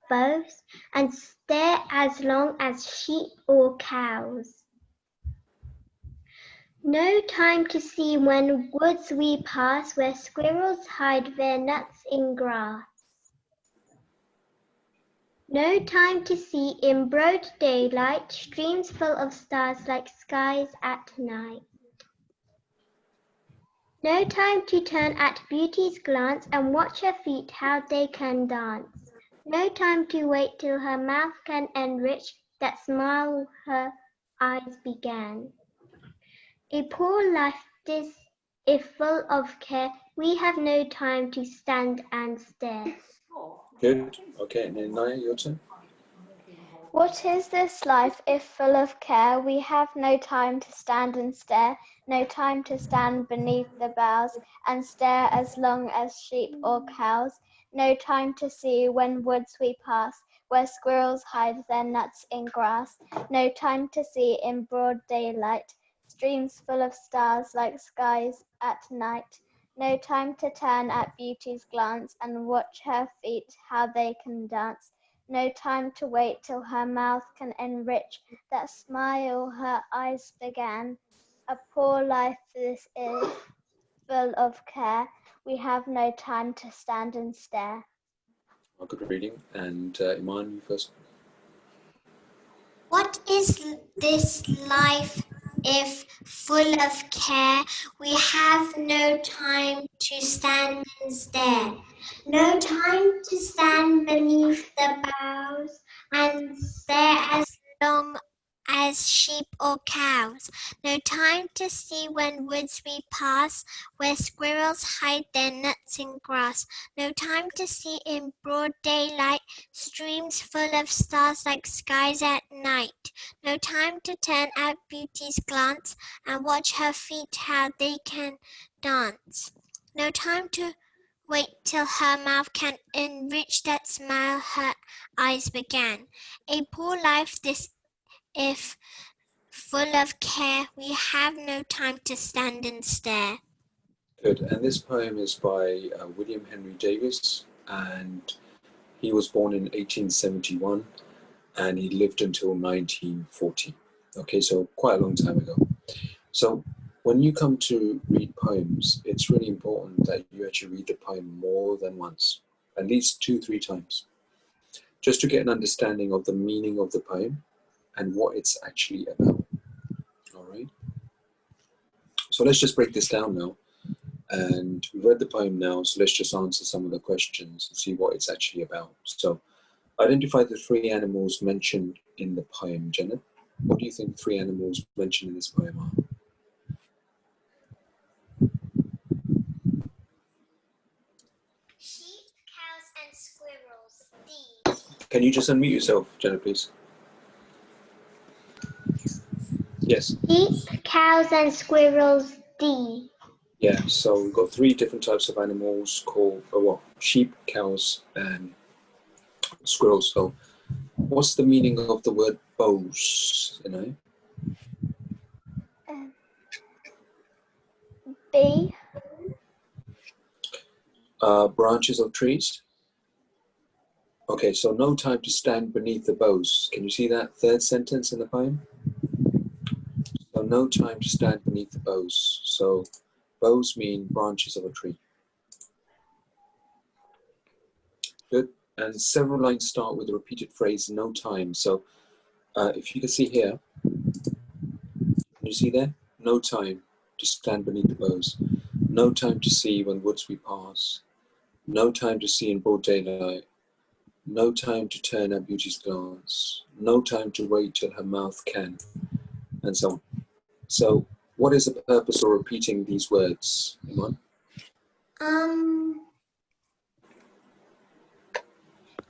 bows, and stare as long as sheep or cows. No time to see when woods we pass, where squirrels hide their nuts in grass. No time to see in broad daylight, streams full of stars like skies at night. No time to turn at beauty's glance and watch her feet how they can dance. No time to wait till her mouth can enrich that smile her eyes began. A poor life this, if full of care, we have no time to stand and stare. Good. Okay, and then Naya, your turn. What is this life if full of care? We have no time to stand and stare, no time to stand beneath the boughs and stare as long as sheep or cows, no time to see when woods we pass, where squirrels hide their nuts in grass, no time to see in broad daylight, streams full of stars like skies at night, no time to turn at beauty's glance and watch her feet how they can dance. No time to wait till her mouth can enrich that smile her eyes began. A poor life this is, full of care. We have no time to stand and stare. Oh, good reading. And Iman, you first. What is this life if full of care? We have no time to stand and stare. No time to stand beneath the boughs and stare as long as sheep or cows. No time to see when woods we pass, where squirrels hide their nuts in grass. No time to see in broad daylight, streams full of stars like skies at night. No time to turn at beauty's glance and watch her feet how they can dance. No time to wait till her mouth can enrich that smile her eyes began. A poor life this if full of care, we have no time to stand and stare. Good. And this poem is by William Henry Davis, and he was born in 1871 and he lived until 1940. Okay, so quite a long time ago. So when you come to read poems, it's really important that you actually read the poem more than once, at least 2-3 times, just to get an understanding of the meaning of the poem and what it's actually about. All right. So let's just break this down now. And we've read the poem now, so let's just answer some of the questions and see what it's actually about. So identify the 3 animals mentioned in the poem, Janet. What do you think 3 animals mentioned in this poem are? Sheep, cows, and squirrels. These. Can you just unmute yourself, Janet, please? Yes. Sheep, cows, and squirrels, D. Yeah, so we've got 3 different types of animals called, sheep, cows, and squirrels. So what's the meaning of the word bows, you know? B. Branches of trees. Okay, so no time to stand beneath the boughs. Can you see that 3rd sentence in the poem? So no time to stand beneath the boughs. So boughs mean branches of a tree. Good. And several lines start with the repeated phrase, no time. So if you can see here, can you see there? No time to stand beneath the boughs. No time to see when woods we pass. No time to see in broad daylight. No time to turn at beauty's glance. No time to wait till her mouth can, and so on. So what is the purpose of repeating these words, Iman?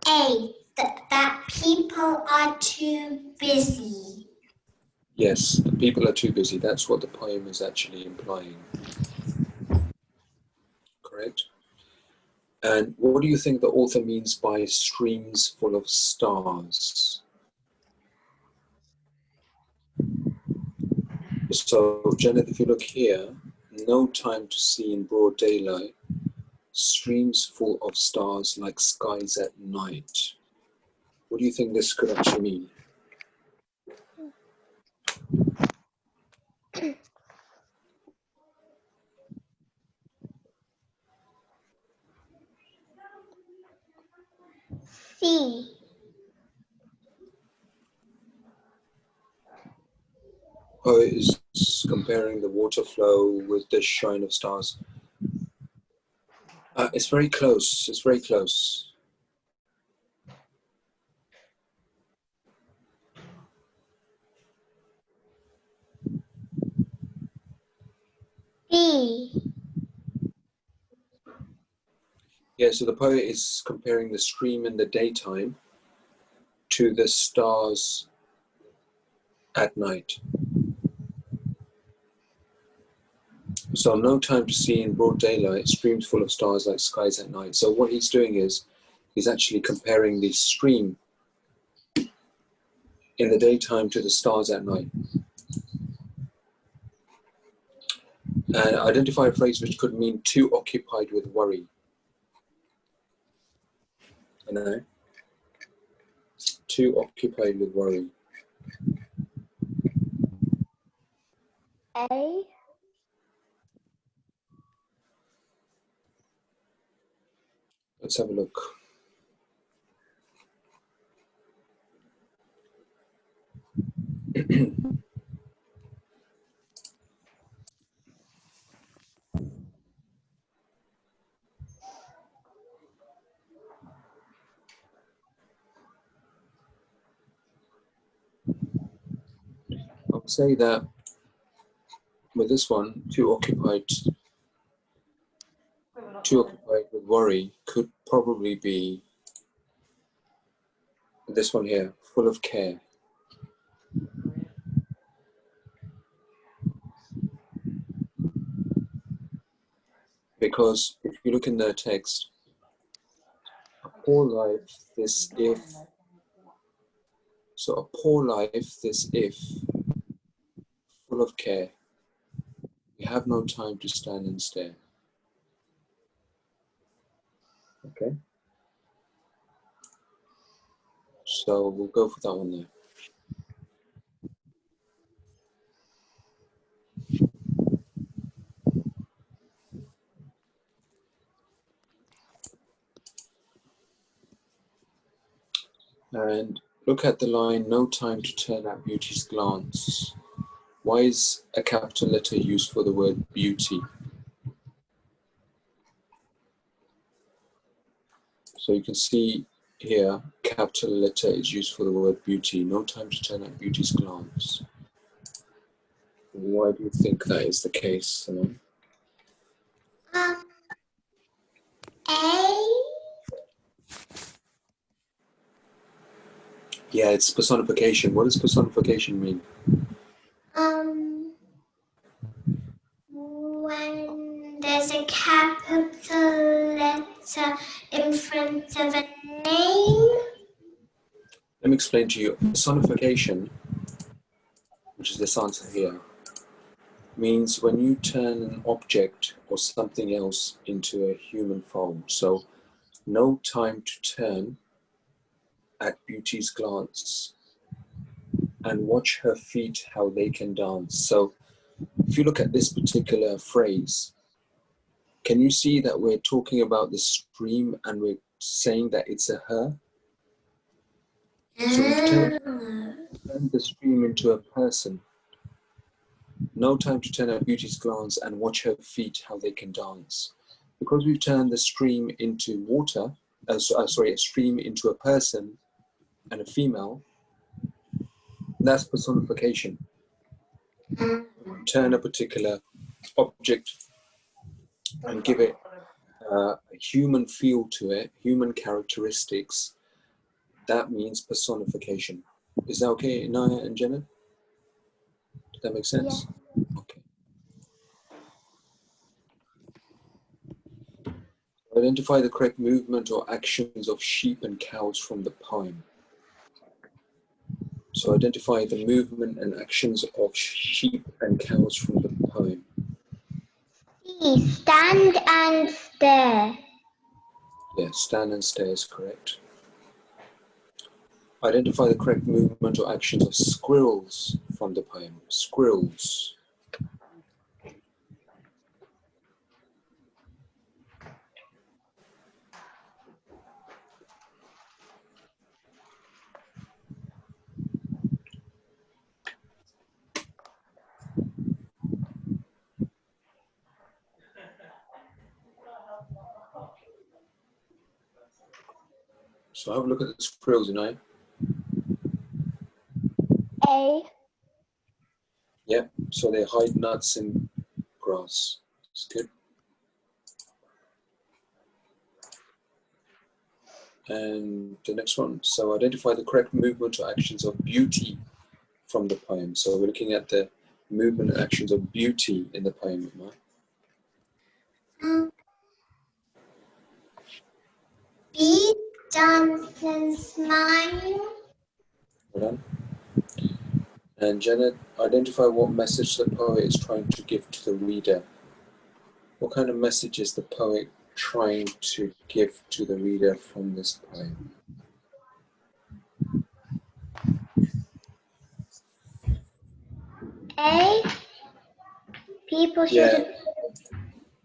A. That people are too busy. Yes, the people are too busy. That's what the poem is actually implying. Correct? And what do you think the author means by streams full of stars? So, Janet, if you look here, no time to see in broad daylight, streams full of stars like skies at night. What do you think this could actually mean? C. Poet is comparing the water flow with the shine of stars. It's very close. It's very close. D. Yeah, so the poet is comparing the stream in the daytime to the stars at night. So no time to see in broad daylight, streams full of stars like skies at night. So what he's doing is, he's actually comparing the stream in the daytime to the stars at night. And identify a phrase which could mean too occupied with worry. I know. Too occupied with worry. A. Let's have a look. I'll say that with this one, too occupied with worry could probably be this one here, full of care. Because if you look in the text, a poor life, this if. So a poor life, this if, full of care. We have no time to stand and stare. Okay. So we'll go for that one there. And look at the line, no time to turn at beauty's glance. Why is a capital letter used for the word beauty? So you can see here, capital letter is used for the word beauty. No time to turn at beauty's glance. Why do you think that is the case, Simone? A. Yeah, it's personification. What does personification mean? When there's a capital letter in front of a name. Let me explain to you. Personification, which is this answer here, means when you turn an object or something else into a human form. So, no time to turn at beauty's glance and watch her feet how they can dance. So, if you look at this particular phrase, can you see that we're talking about the stream and we're saying that it's a her? So we've turned the stream into a person. No time to turn at beauty's glance and watch her feet how they can dance. Because we've turned the stream into water, a stream into a person and a female, that's personification. Turn a particular object and give it a human feel to it, human characteristics. That means personification. Is that okay, Naya and Jenna? Does that make sense? Yeah. Okay. Identify the correct movement or actions of sheep and cows from the poem. So identify the movement and actions of sheep and cows from the poem. C. Stand and stare. Yeah, stand and stare is correct. Identify the correct movement or actions of squirrels from the poem. Squirrels. So have a look at the squirrels, Inaya. A. Yep, so they hide nuts in grass. That's good. And the next one, so identify the correct movement or actions of beauty from the poem. So we're looking at the movement and actions of beauty in the poem. Be Johnson smile. Well done. And Janet, identify what message the poet is trying to give to the reader. What kind of message is the poet trying to give to the reader from this poem? A. People shouldn't.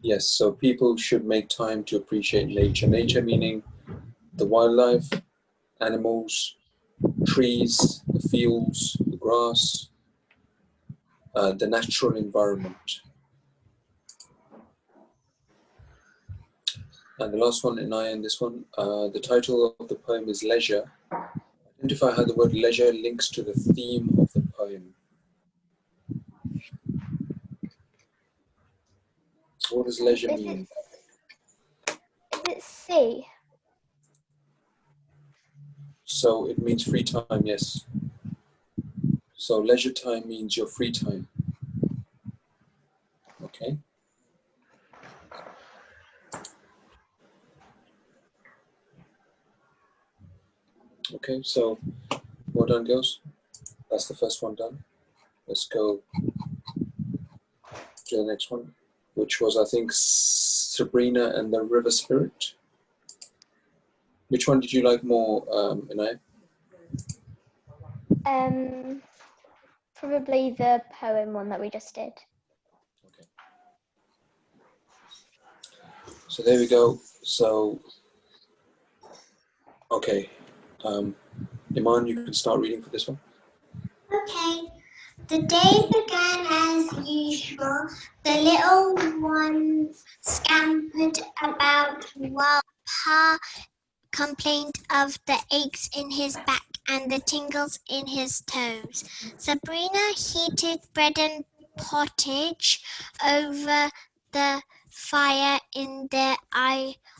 Yes, so people should make time to appreciate nature. Nature meaning the wildlife, animals, trees, the fields, the grass, the natural environment. And the last one, Inaya, in this one, the title of the poem is Leisure. Identify how the word leisure links to the theme of the poem. What does leisure mean? Is it C? So it means free time, yes. So leisure time means your free time. Okay. Okay, so well done, girls. That's the first one done. Let's go to the next one, which was, I think, Sabrina and the River Spirit. Which one did you like more, Inaya? Probably the poem one that we just did. Okay. So there we go. So, okay. Iman, you can start reading for this one. Okay. The day began as usual. The little ones scampered about while Pa complained of the aches in his back and the tingles in his toes. Sabrina heated bread and pottage over the fire in their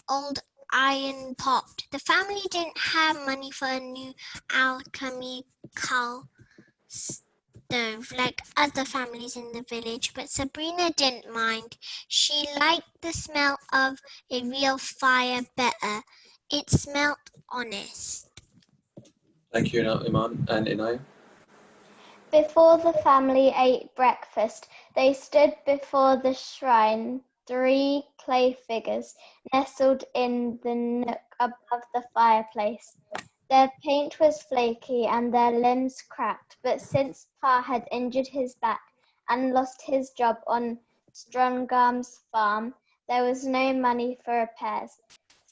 old iron pot. The family didn't have money for a new alchemical stove like other families in the village, but Sabrina didn't mind. She liked the smell of a real fire better. It smelled honest. Thank you, Iman and Inaya. Before the family ate breakfast, they stood before the shrine, 3 clay figures nestled in the nook above the fireplace. Their paint was flaky and their limbs cracked, but since Pa had injured his back and lost his job on Strongarm's farm, there was no money for repairs.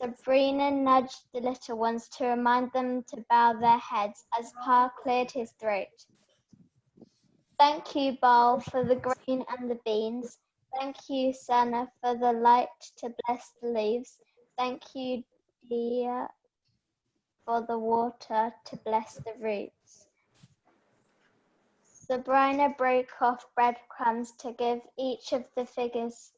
Sabrina nudged the little ones to remind them to bow their heads as Pa cleared his throat. Thank you, Baal, for the grain and the beans. Thank you, Sana, for the light to bless the leaves. Thank you, Dia, for the water to bless the roots. Sabrina broke off breadcrumbs to give each of the figures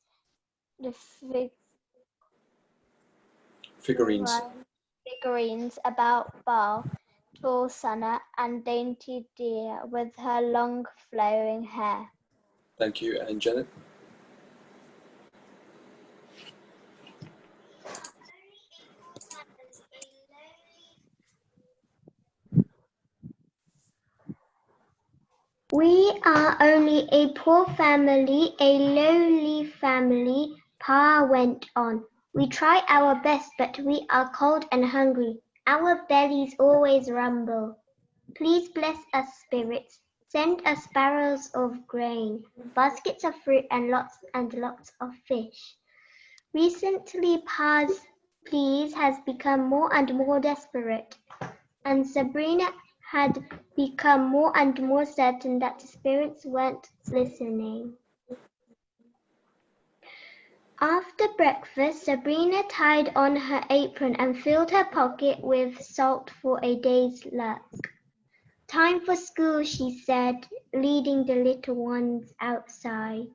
figurines about Baal, tall Sana, and dainty Dia with her long flowing hair. Thank you, and Janet. We are only a poor family, a lowly family, Pa went on. We try our best, but we are cold and hungry, Our bellies always rumble. Please bless us, spirits. Send us barrels of grain, baskets of fruit, and lots of fish. Recently, Pa's pleas has become more and more desperate, and Sabrina had become more and more certain that the spirits weren't listening. After breakfast, Sabrina tied on her apron and filled her pocket with salt for a day's luck. Time for school, she said, leading the little ones outside.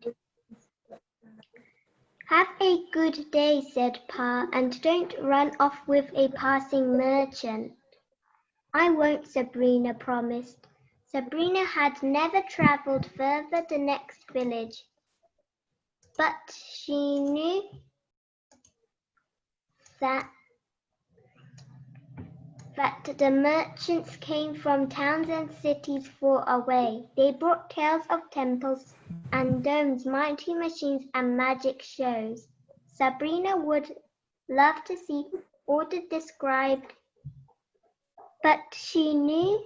Have a good day, said Pa, and don't run off with a passing merchant. I won't, Sabrina promised. Sabrina had never travelled further the next village, but she knew that the merchants came from towns and cities far away. They brought tales of temples and domes, mighty machines, and magic shows. Sabrina would love to see all the described, but she knew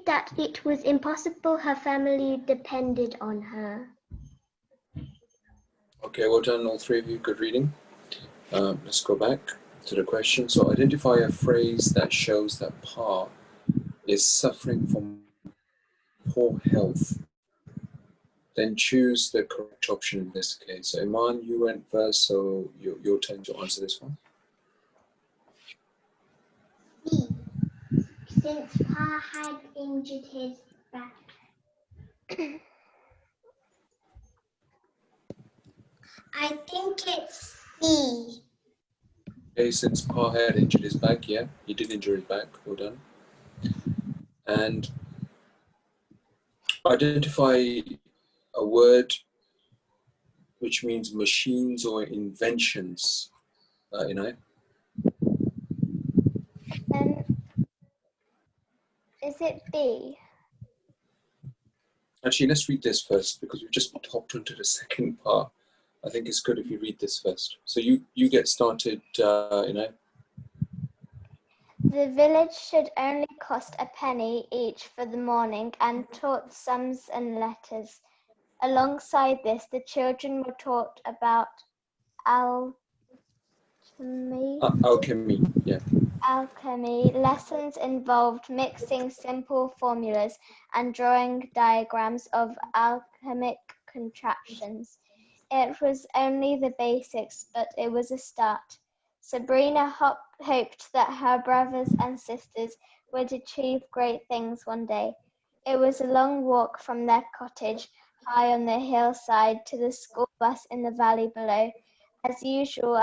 that it was impossible. Her family depended on her. Okay, well done, all three of you. Good reading. Let's go back to the question. So identify a phrase that shows that Pa is suffering from poor health. Then choose the correct option in this case. So Iman, you went first, so your turn to answer this one. B. Since Pa had injured his back. I think it's C. Okay, since Pa had injured his back, yeah, he did injure his back. Well done. And identify a word which means machines or inventions. Is it B? Actually, let's read this first because we've just hopped onto the second part. I think it's good if you read this first. So you get started, The village should only cost a penny each for the morning and taught sums and letters. Alongside this, the children were taught about alchemy, yeah. Alchemy. Lessons involved mixing simple formulas and drawing diagrams of alchemic contraptions. It was only the basics, but it was a start. Sabrina hoped that her brothers and sisters would achieve great things one day. It was a long walk from their cottage high on the hillside to the school bus in the valley below. As usual,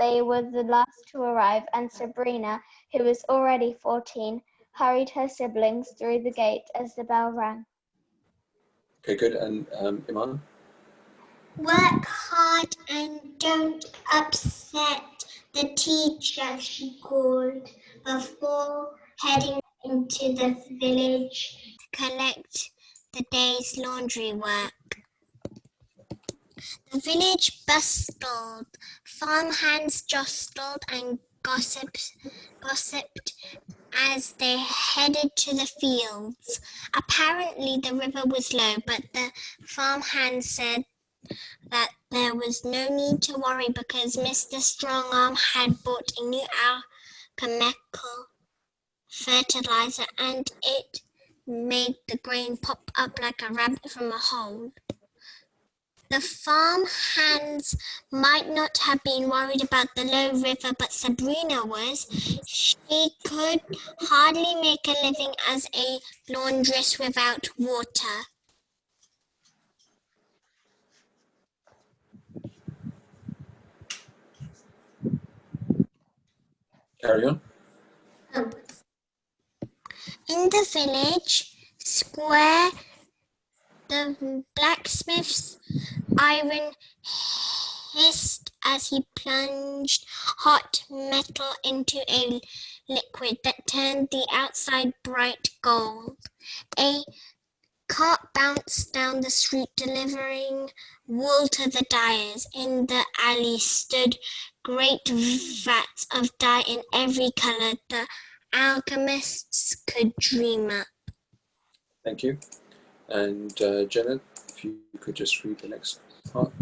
they were the last to arrive, and Sabrina, who was already 14, hurried her siblings through the gate as the bell rang. Okay, good. And Iman? Work hard and don't upset the teacher, she called, before heading into the village to collect the day's laundry work. The village bustled, farmhands jostled and gossiped as they headed to the fields. Apparently the river was low, but the farmhands said that there was no need to worry because Mr. Strongarm had bought a new alchemical fertilizer and it made the grain pop up like a rabbit from a hole. The farm hands might not have been worried about the low river, but Sabrina was. She could hardly make a living as a laundress without water. Carry on. In the village square, the blacksmith's iron hissed as he plunged hot metal into a liquid that turned the outside bright gold. A Cart bounced down the street delivering wool to the dyers. In the alley stood great vats of dye in every colour the alchemists could dream up. Thank you. And Janet, if you could just read the next part.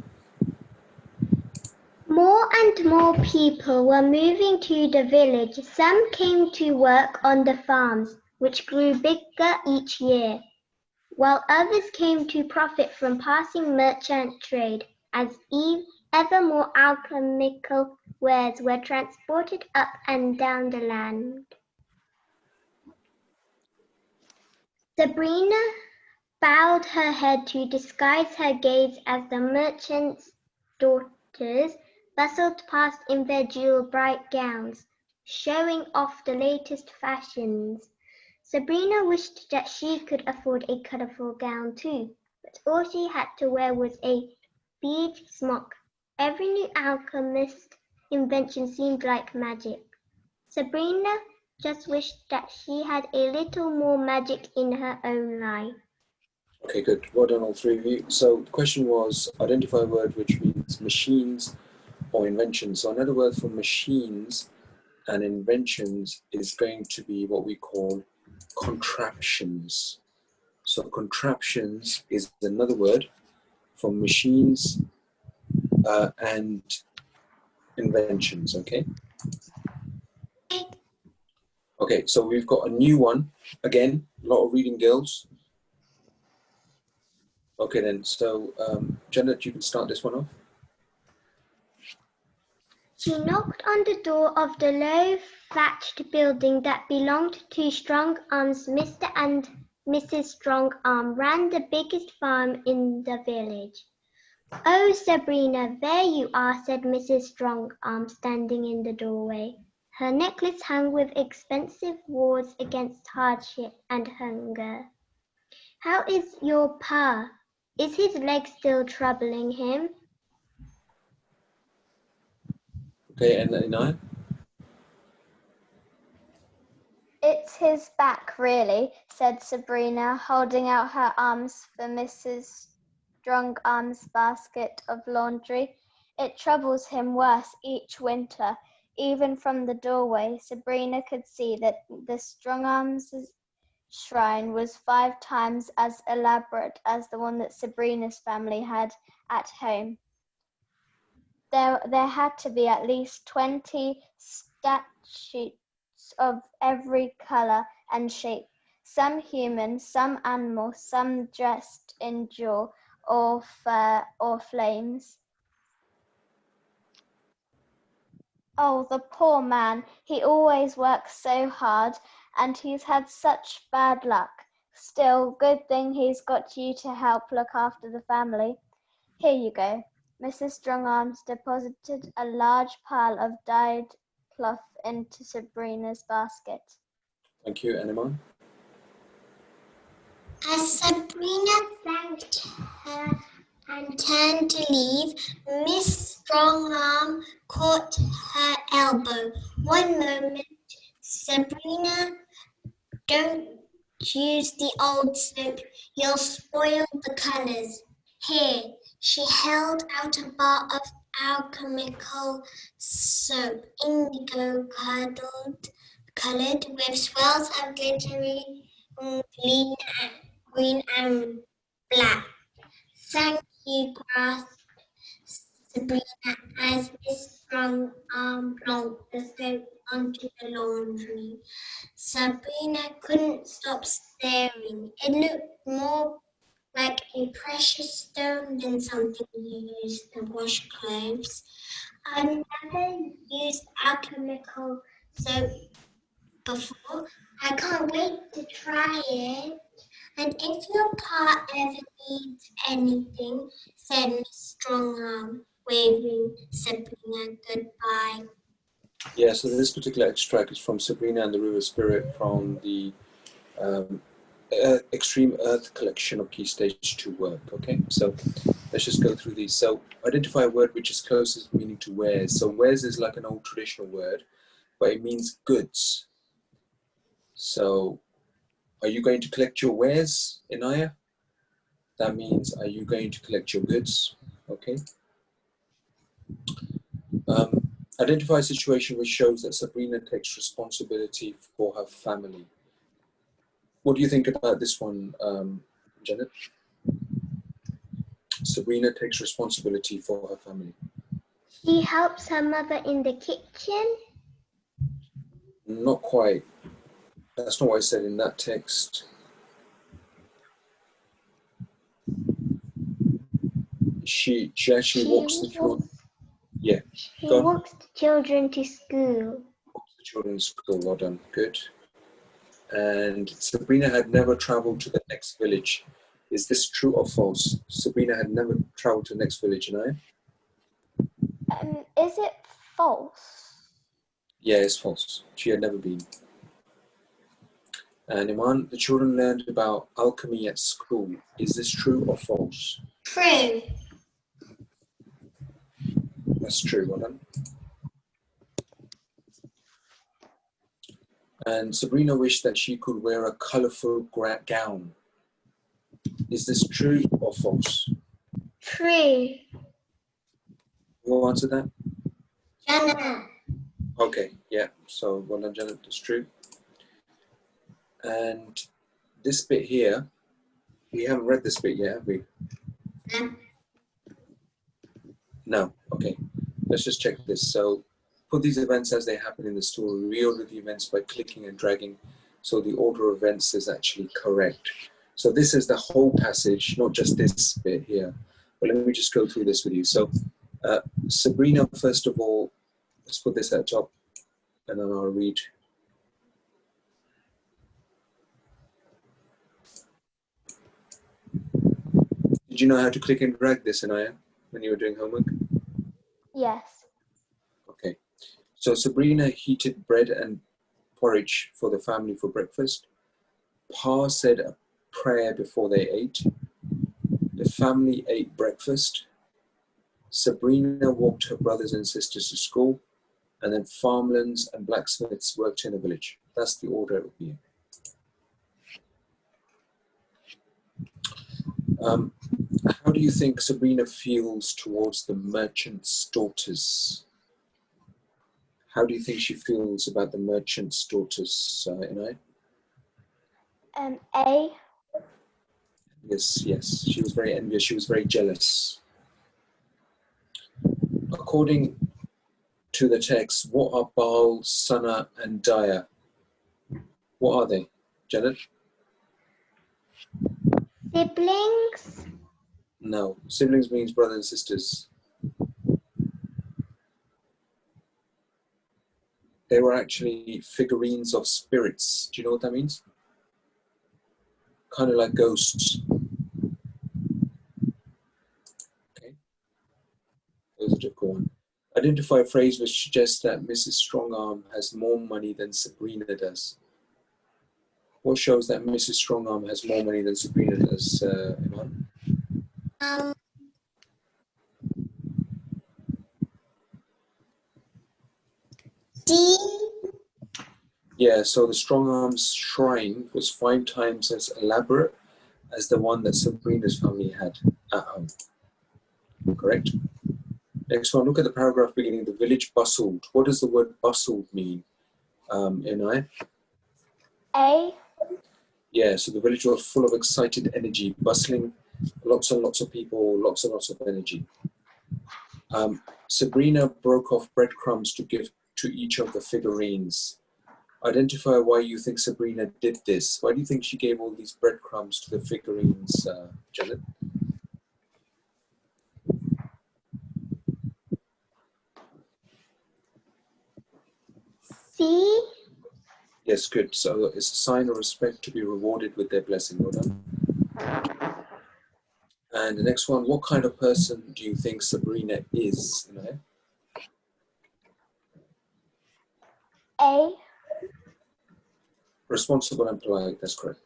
More and more people were moving to the village. Some came to work on the farms, which grew bigger each year, while others came to profit from passing merchant trade, as ever more alchemical wares were transported up and down the land. Sabrina bowed her head to disguise her gaze as the merchants' daughters bustled past in their jewel bright gowns, showing off the latest fashions. Sabrina wished that she could afford a colourful gown too, but all she had to wear was a bead smock. Every new alchemist invention seemed like magic. Sabrina just wished that she had a little more magic in her own life. Okay, good. Well done, all three of you. So the question was, identify a word which means machines or inventions. So another word for machines and inventions is going to be what we call contraptions. So contraptions is another word for machines and inventions, okay? Okay, so we've got a new one. Again, a lot of reading girls. Okay then, so Janet, you can start this one off. She knocked on the door of the low thatched building that belonged to Strong-Arm's. Mr. and Mrs. Strong-Arm ran the biggest farm in the village. "Oh, Sabrina, there you are," said Mrs. Strong-Arm, standing in the doorway. Her necklace hung with expensive wards against hardship and hunger. "How is your pa? Is his leg still troubling him?" Okay, and Inaya? It's his back, really, said Sabrina, holding out her arms for Mrs. Strong-Arm's basket of laundry. It troubles him worse each winter. Even from the doorway, Sabrina could see that the Strong-Arms' shrine was 5 times as elaborate as the one that Sabrina's family had at home. There had to be at least 20 statues of every colour and shape, some human, some animal, some dressed in jewel or fur or flames. Oh, the poor man, he always works so hard and he's had such bad luck. Still, good thing he's got you to help look after the family. Here you go. Mrs. Strong-Arms deposited a large pile of dyed cloth into Sabrina's basket. Thank you, Animan. As Sabrina thanked her and turned to leave, Miss Strongarm caught her elbow. "One moment, Sabrina, don't use the old soap. You'll spoil the colours. Here." She held out a bar of alchemical soap, indigo coloured with swirls of glittery green and black. "Thank you," gasped Sabrina as Miss Strong-Arm plonked the soap onto the laundry. Sabrina couldn't stop staring. It looked more like a precious stone than something you use to wash clothes. "I've never used alchemical soap before. I can't wait to try it. And if your pa ever needs anything," said Miss Strongarm, waving Sabrina goodbye. Yeah, so this particular extract is from Sabrina and the River Spirit from the Extreme Earth collection of Key Stage 2 work, okay? So let's just go through these. So identify a word which is closest meaning to wares. So wares is like an old traditional word, but it means goods. So are you going to collect your wares, Inaya? That means, are you going to collect your goods? Okay. Identify a situation which shows that Sabrina takes responsibility for her family. What do you think about this one, Janet? Sabrina takes responsibility for her family. She helps her mother in the kitchen. Not quite. That's not what I said in that text. She actually walks the children. Yeah. She walks the children to school. Walks the children to school. Well done. Good. And Sabrina had never traveled to the next village. Is this true or false? Sabrina had never traveled to the next village, and Is it false? Yeah, it's false. She had never been. And Iman, the children learned about alchemy at school. Is this true or false? True. That's true. Well done. And Sabrina wished that she could wear a colourful gown. Is this true or false? True. Who answered that? Janet. Okay, yeah. So well done, Janet. That's true. And this bit here, we haven't read this bit yet, have we? No. No. Okay. Let's just check this. So put these events as they happen in the story. Reorder the events by clicking and dragging, so the order of events is actually correct. So this is the whole passage, not just this bit here. But let me just go through this with you. So Sabrina, first of all, let's put this at the top, and then I'll read. Did you know how to click and drag this, Anaya, when you were doing homework? Yes. Okay. So Sabrina heated bread and porridge for the family for breakfast. Pa said a prayer before they ate. The family ate breakfast. Sabrina walked her brothers and sisters to school. And then farmlands and blacksmiths worked in the village. That's the order it would be in. How do you think Sabrina feels towards the merchant's daughters? How do you think she feels about the merchant's daughters, Inai? A. Yes. She was very envious. She was very jealous. According to the text, what are Baal, Sana, and Daya? What are they, Janet? Siblings. No. Siblings means brothers and sisters. They were actually figurines of spirits. Do you know what that means? Kind of like ghosts. Okay. Those are difficult ones. Identify a phrase which suggests that Mrs. Strongarm has more money than Sabrina does. What shows that Mrs. Strongarm has more money than Sabrina does, Iman? D. Yeah, so the Strongarm's shrine was 5 times as elaborate as the one that Sabrina's family had at home. Correct? Next one, look at the paragraph beginning. The village bustled. What does the word bustled mean, Inai? A. Yeah, so the village was full of excited energy, bustling, lots and lots of people, lots and lots of energy. Sabrina broke off breadcrumbs to give to each of the figurines. Identify why you think Sabrina did this. Why do you think she gave all these breadcrumbs to the figurines, Janet? C. Yes, good. So it's a sign of respect to be rewarded with their blessing. Well done. And the next one, what kind of person do you think Sabrina is? A. Responsible and polite, that's correct.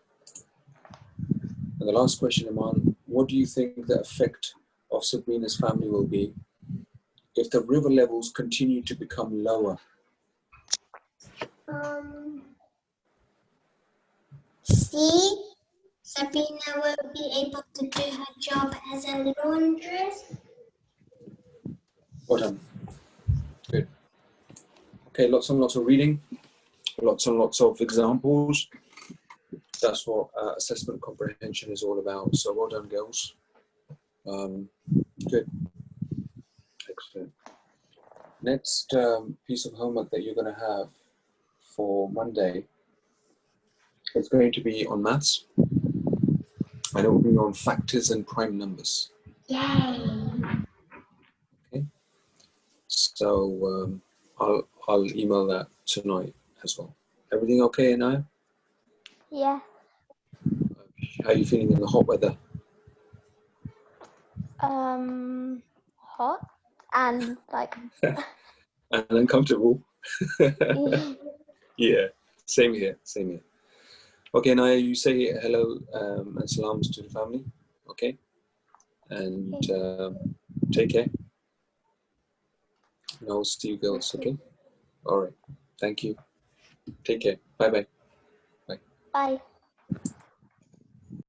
And the last question, Iman, what do you think the effect of Sabrina's family will be if the river levels continue to become lower? C. Sabina will be able to do her job as a laundress. Well done. Good. Okay, lots and lots of reading, lots and lots of examples. That's what assessment comprehension is all about. So well done, girls. Good. Excellent. Next piece of homework that you're going to have for Monday is going to be on maths. And it will be on factors and prime numbers. Yay! Okay. So I'll email that tonight as well. Everything okay, Anaya? Yeah. How are you feeling in the hot weather? Hot and like And uncomfortable? Yeah, same here, same here. Okay, Naya, you say hello and salams to the family, okay? And take care. And I'll see you girls, okay? All right, thank you. Take care. Bye-bye. bye.